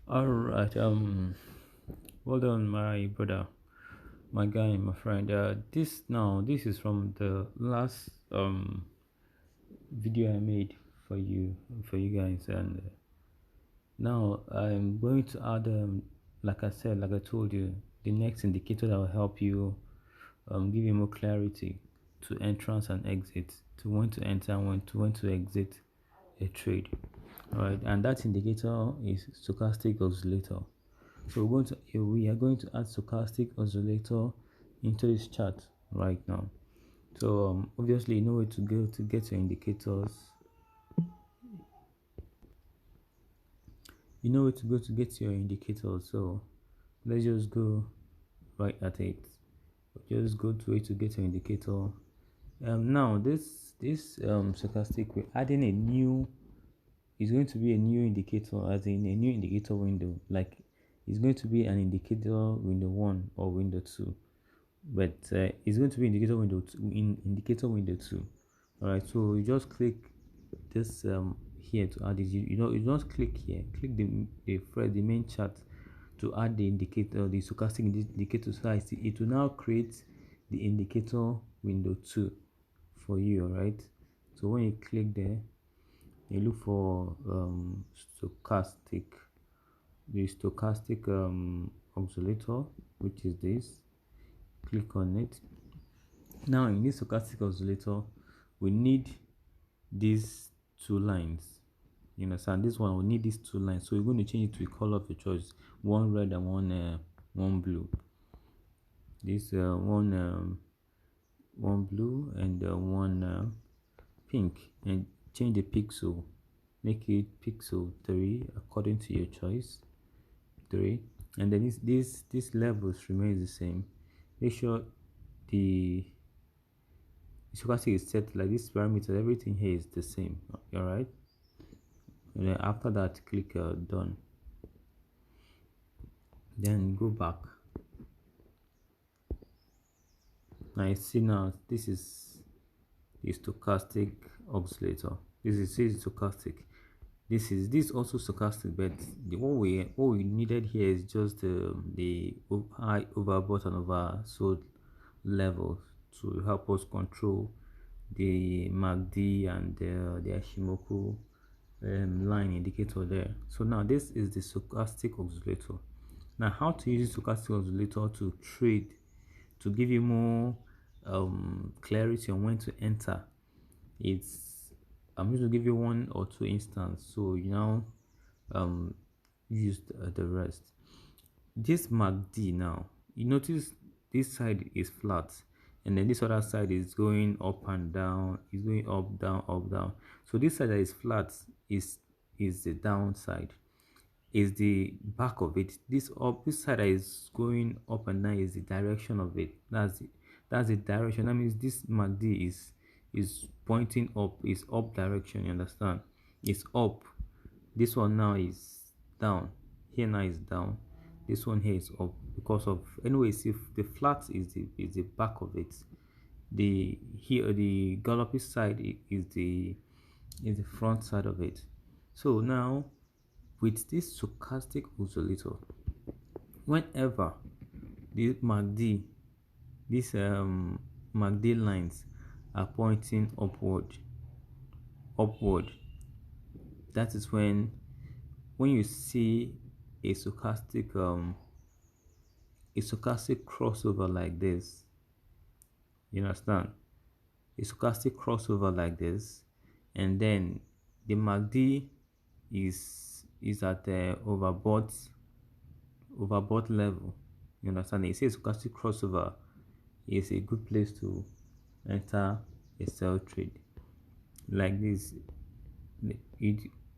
All right. Well done, my brother, my guy, my friend. This is from the last video I made for you guys, and now I'm going to add like I said, like I told you, the next indicator that will help you give you more clarity to entrance and exit, to when to enter and when to exit a trade. All right, and that indicator is stochastic oscillator. So we are going to add stochastic oscillator into this chart right now. So obviously you know where to go to get your indicators. You know where to go to get your indicators. So let's just go right at it. Just go to it to get your indicator. Now this stochastic, we're adding a new. It's going to be a new indicator, as in a new indicator window. Like it's going to be an indicator window 1 or window 2, but it's going to be indicator window in indicator window 2. All right, so you just click this here to add it. You don't click here, click the main chart to add the indicator, the stochastic indicator size. It will now create the indicator window 2 for you. All right, so when you click there, you look for stochastic, the stochastic oscillator, which is this. Click on it. Now in this stochastic oscillator, we need these two lines. You understand? This one we need these two lines, so we're going to change it to a color of your choice, one red and one blue. This one blue and one pink, and change the pixel, make it pixel 3 according to your choice, 3. And then this levels remains the same. Make sure the stochastic is set like this parameter, everything here is the same. All right, and then after that click done, then go back. Now you see, now this is the stochastic oscillator. This is stochastic. This also stochastic, but what we needed here is just the high overbought and oversold levels to help us control the MACD and the Ashimoku line indicator there. So now this is the stochastic oscillator. Now how to use the stochastic oscillator to trade, to give you more clarity on when to enter. I'm going to give you one or two instances, so you now use the rest. This MACD, now you notice this side is flat, and then this other side is going up and down, is going up, down, up, down. So this side that is flat is the downside, is the back of it. This side that is going up and down is the direction of it. That's the direction. That means this MACD is pointing up, is up direction. You understand? It's up. This one now is down. Here now is down. This one here is up because of, anyways, if the flat is the back of it, the here the gallopy side is the front side of it. So now with this stochastic oscillator, whenever the MACD, these MACD lines are pointing upward, that is when you see a stochastic crossover like this. You understand? A stochastic crossover like this, and then the MACD is at the overbought level. You understand? It says stochastic crossover is a good place to enter a sell trade like this.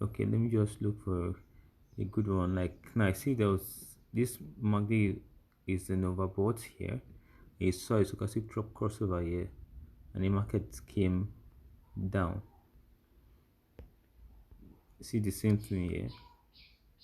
Okay, let me just look for a good one. Like now I see there was this MACD is an overbought here. I saw a stochastic drop crossover here, and the market came down. See the same thing here,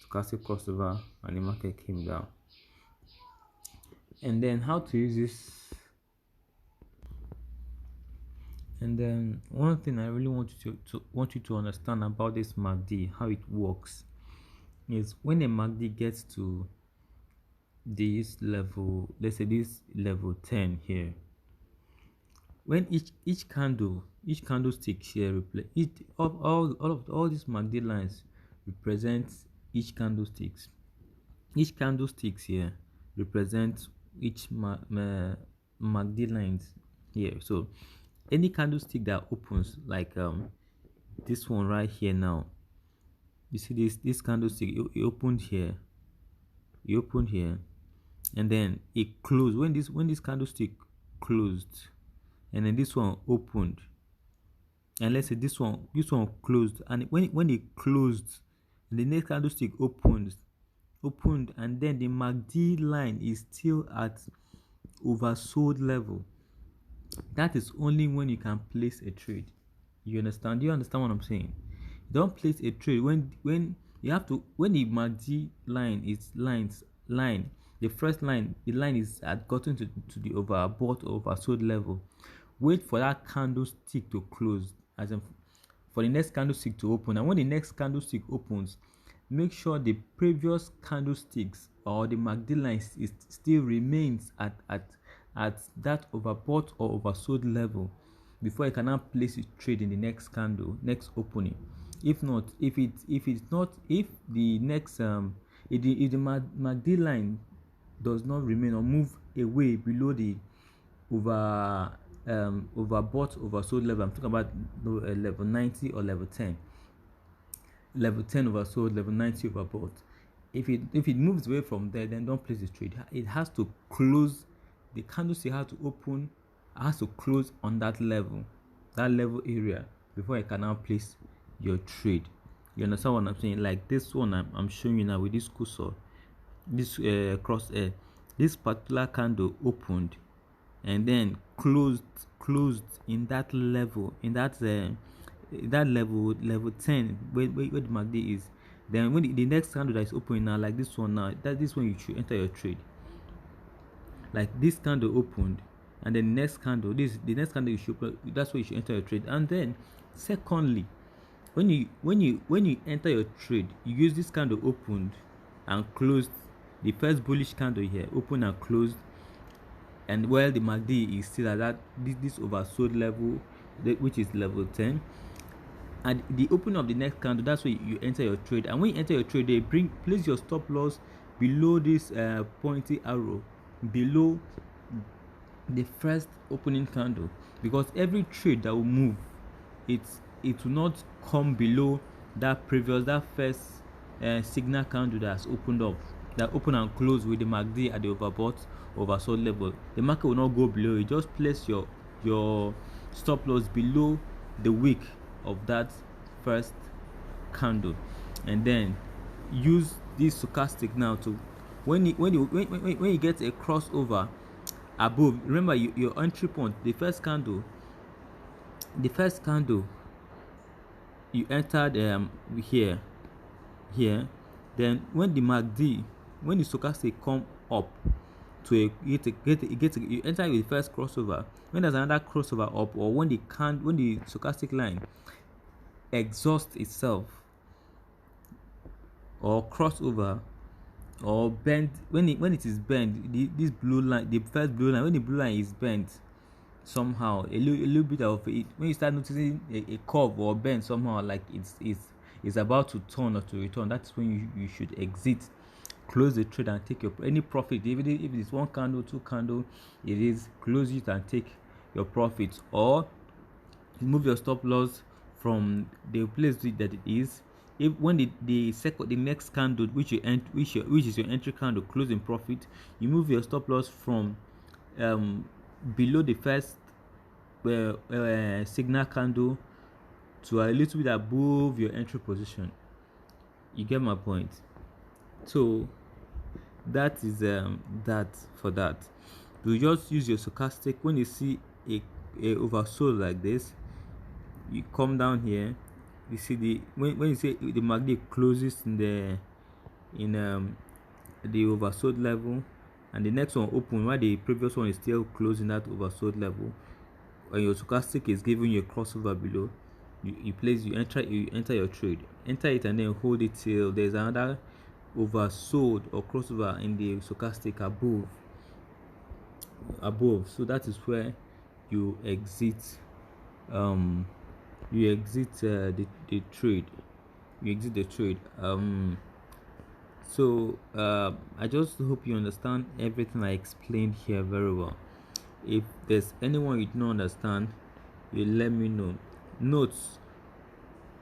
stochastic crossover, and the market came down. And then how to use this, and then one thing I really want you to understand about this MACD, how it works. is when a MACD gets to this level, let's say this level 10 here, when each candlestick here all these MACD lines represents each candlesticks. Each candlesticks here represents each MACD lines here. So any candlestick that opens like this one right here now, you see this candlestick, it opened here, and then it closed. When this candlestick closed, and then this one opened, and let's say this one closed, and when it closed, the next candlestick opened, and then the MACD line is still at oversold level, that is only when you can place a trade. You understand? Do you understand what I'm saying? Don't place a trade when you have to, when the MACD line is line, the first line, the line is at gotten to the overbought or oversold level. Wait for that candlestick to close, as in for the next candlestick to open, and when the next candlestick opens, make sure the previous candlesticks or the MACD line still remains at that overbought or oversold level before you cannot place a trade in the next candle, next opening. If not, if the next if the MACD line does not remain or move away below the overbought, oversold level, I'm talking about level 90 or level 10. Level 10 oversold, level 90 overbought. If it moves away from there, then don't place the trade. It has to close. The candlestick has to open, has to close on that level area before you can now place your trade. You understand what I'm saying? Like this one I'm showing you now with this cursor, this cross air. This particular candle opened and then closed in that level, level 10 where the MACD is. Then when the next candle that is opening now, like this one now, this one you should enter your trade. Like this candle opened, and the next candle, the next candle you should, that's where you should enter your trade. And then secondly, when you enter your trade, you use this candle opened and closed, the first bullish candle here opened and closed, and while the MACD is still at that this oversold level, which is level 10, and the opening of the next candle, that's where you enter your trade. And when you enter your trade, they place your stop loss below this pointy arrow, below the first opening candle, because every trade that will move, it will not come below that first signal candle that's opened up, that open and close with the MACD at the overbought oversold level. The market will not go below it. Just place your stop loss below the wick of that first candle, and then use this stochastic now to when you get a crossover above. Remember your entry point, the first candle you entered here. Then when the MACD, when the stochastic come up to you enter with the first crossover. When there's another crossover up, or when the stochastic line exhausts itself or crossover or bend, when it is bent, this blue line, the first blue line, when the blue line is bent somehow, a little bit of it, when you start noticing a curve or bend somehow, like it's about to turn or to return, that's when you should exit, close the trade and take your any profit. If it's one candle, two candle, it is close it and take your profits, or remove your stop loss from the place that it is. If when the next candle, which is your entry candle, closing profit, you move your stop loss from below the first signal candle to a little bit above your entry position. You get my point? So that is that for that. You just use your stochastic. When you see a oversold like this, you come down here, you see when you say the MACD closes in the oversold level, and the next one open while the previous one is still closing that oversold level, and your stochastic is giving you a crossover below, you enter your trade, enter it, and then hold it till there's another oversold or crossover in the stochastic above, so that is where you exit um the trade. You exit the trade. I just hope you understand everything I explained here very well. If there's anyone you don't understand, you let me know. Notes,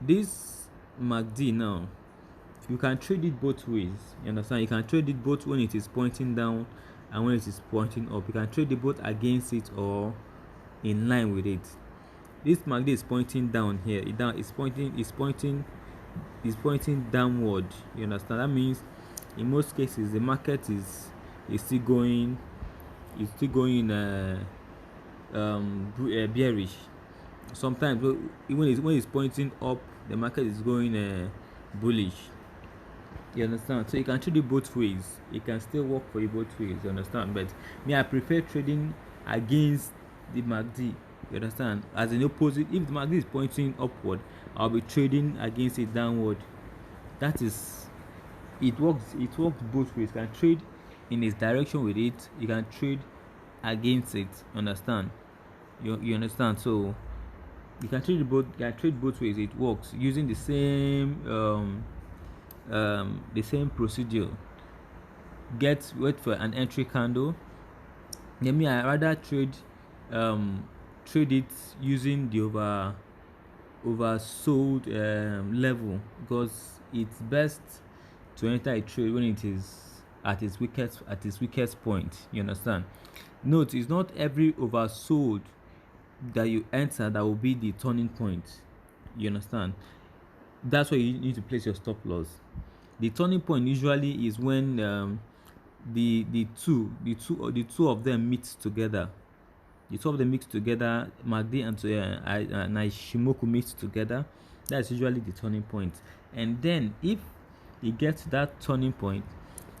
this MACD now, you can trade it both ways. You understand? You can trade it both when it is pointing down and when it is pointing up. You can trade it both against it or in line with it. This MACD is pointing down here. It's pointing downward. You understand? That means in most cases the market is still going bearish. Sometimes when it's pointing up, the market is going bullish. You understand? So you can trade it both ways. It can still work for you both ways. You understand? But me, I prefer trading against the MACD. You understand? As an opposite, if the MACD is pointing upward, I'll be trading against it downward. That is, it works both ways. You can trade in its direction with it. You can trade against it. Understand? You understand? So you can trade both ways. It works using the same procedure. Wait for an entry candle. Then me, I rather trade it using the oversold level, because it's best to enter a trade when it is at its weakest point. You understand? Note, it's not every oversold that you enter that will be the turning point. You understand? That's why you need to place your stop loss. The turning point usually is when the two of them meet together. The two of them mix together, MACD and Ishimoku mix together. That's usually the turning point. And then if you get to that turning point,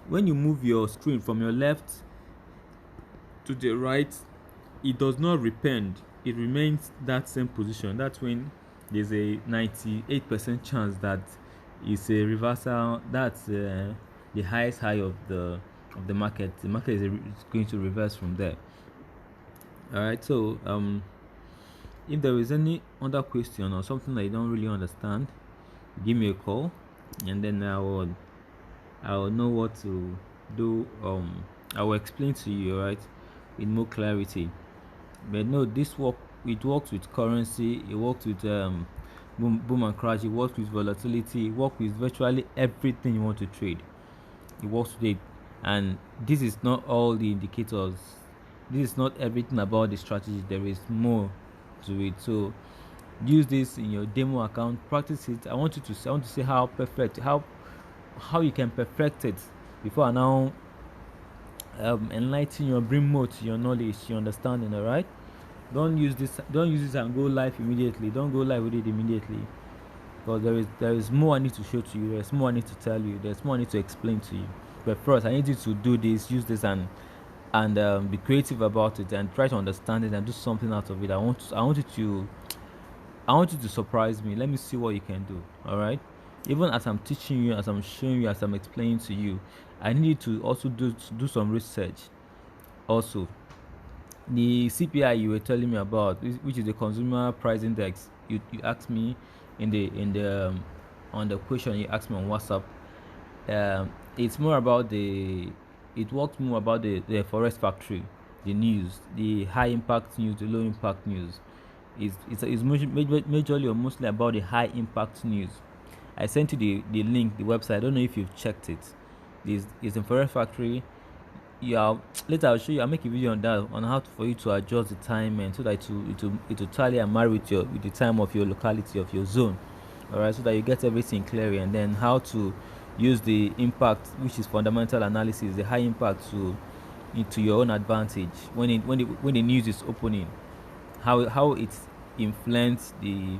when you move your screen from your left to the right, it does not repend. It remains that same position. That's when there's a 98% chance that it's a reversal. That's the highest high of the market. The market is going to reverse from there. All right. So if there is any other question or something that you don't really understand, give me a call, and then I will know what to do. I will explain to you, all right, with more clarity. But no, it works with currency. It works with boom and crash. It works with volatility. It works with virtually everything you want to trade. It works with it. And this is not all the indicators. This is not everything about the strategy. There is more to it. So use this in your demo account. Practice it. I want to see how you can perfect it before I now enlighten you, bring more to your knowledge, your understanding. All right. Don't use this and go live immediately. Don't go live with it immediately, because there is more I need to show to you. There's more I need to tell you. There's more I need to explain to you. But first, I need you to do this, use this, and be creative about it, and try to understand it and do something out of it. I want you to surprise me. Let me see what you can do. All right. Even as I'm teaching you, as I'm showing you, as I'm explaining to you, I need you to also do some research. Also, the CPI you were telling me about, which is the Consumer Price Index, you asked me in the on the question you asked me on WhatsApp. It's more about it works more about the Forex Factory, the news, the high impact news, the low impact news. It's majorly or mostly about the high impact news. I sent you the link, the website. I don't know if you've checked it. It's in Forex Factory. Later I'll show you. I'll make a video on that, on how for you to adjust the time, and so that it will tally and marry with the time of your locality, of your zone. All right, so that you get everything clear, and then how to use the impact, which is fundamental analysis, the high impact, to your own advantage when the news is opening, how it influences the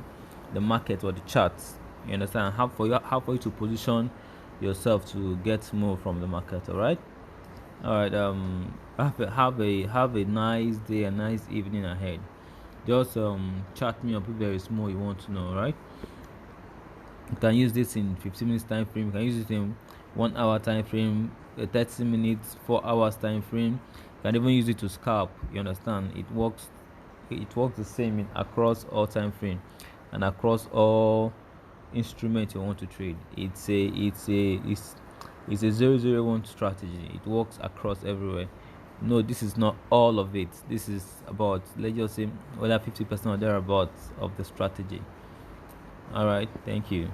market or the charts. You understand? How for you to position yourself to get more from the market. All right. Have a nice day, a nice evening ahead. Just chat me up if there is more you want to know. All right. You can use this in 15 minutes time frame. You can use it in 1 hour time frame, 30 minutes, 4 hours time frame. You can even use it to scalp. You understand? It works. It works the same in across all time frame and across all instruments you want to trade. It's a 001 strategy. It works across everywhere. No, this is not all of it. This is about, let's just say, whether 50% or thereabouts of the strategy. All right, thank you.